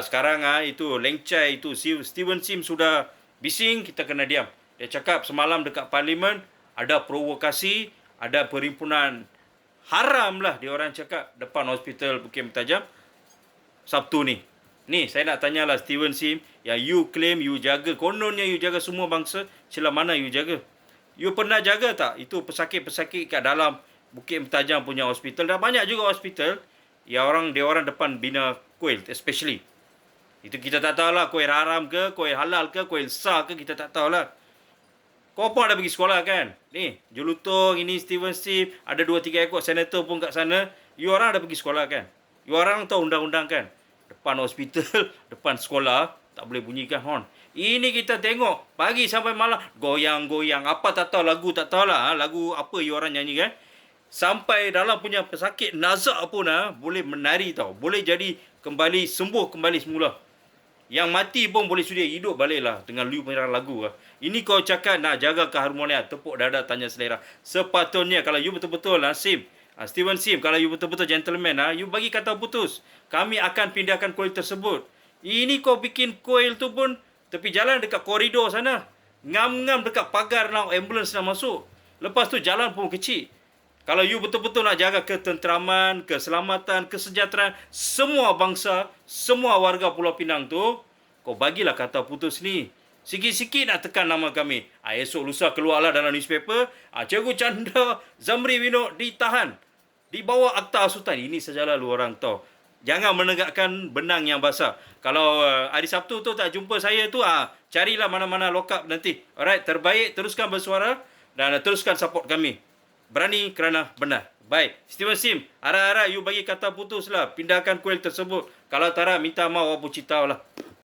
Sekarang itu Leng Chai itu Steven Sim sudah bising, kita kena diam. Dia cakap semalam dekat parlimen ada provokasi, ada perhimpunan haram lah dia orang cakap depan hospital Bukit Mentajam Sabtu ni. Ni saya nak tanyalah Steven Sim, yang you claim you jaga, kononnya you jaga semua bangsa, sila mana you jaga? You pernah jaga tak itu pesakit-pesakit kat dalam Bukit Mentajam punya hospital? Dah banyak juga hospital yang dia orang depan bina kuil especially. Itu kita tak tahulah kuil haram ke, kuil halal ke, kuil sah ke, kita tak tahulah. Kau pun ada pergi sekolah kan? Ni, Julutong, ini Steven Sim, ada 2-3 ekor senator pun kat sana. You orang ada pergi sekolah kan? You orang tahu undang-undang kan? Depan hospital, depan sekolah, tak boleh bunyikan horn. Ini kita tengok, pagi sampai malam, goyang-goyang. Apa tak tahu, lagu tak tahulah. Lagu apa you orang nyanyi kan? Sampai dalam punya pesakit nazak pun boleh menari tau. Boleh jadi kembali, sembuh kembali semula. Yang mati pun boleh sudi hidup baliklah dengan liu punya lagu. Ini kau cakap nak jaga keharmonian, tepuk dada tanya selera. Sepatutnya kalau you betul-betul Sim, Steven Sim, kalau you betul-betul gentleman, you bagi kata putus. Kami akan pindahkan kuil tersebut. Ini kau bikin kuil tu pun tepi jalan dekat koridor sana. Ngam-ngam dekat pagar nak ambulans nak masuk. Lepas tu jalan pun kecil. Kalau you betul-betul nak jaga ketenteraman, keselamatan, kesejahteraan semua bangsa, semua warga Pulau Pinang tu, kau bagilah kata putus ni. Sikit-sikit nak tekan nama kami. Esok lusa keluarlah dalam newspaper, Cikgu Chandra Zamri Winod ditahan. Di bawah akta hasutan. Ini sajalah lu orang tahu. Jangan menegakkan benang yang basah. Kalau hari Sabtu tu tak jumpa saya tu, carilah mana-mana lock up nanti. Alright, terbaik teruskan bersuara dan teruskan support kami. Berani kerana benar. Baik. Steven Sim, harap-harap you bagi kata putus lah. Pindahkan kuil tersebut. Kalau tak, minta maaf apa cerita lah.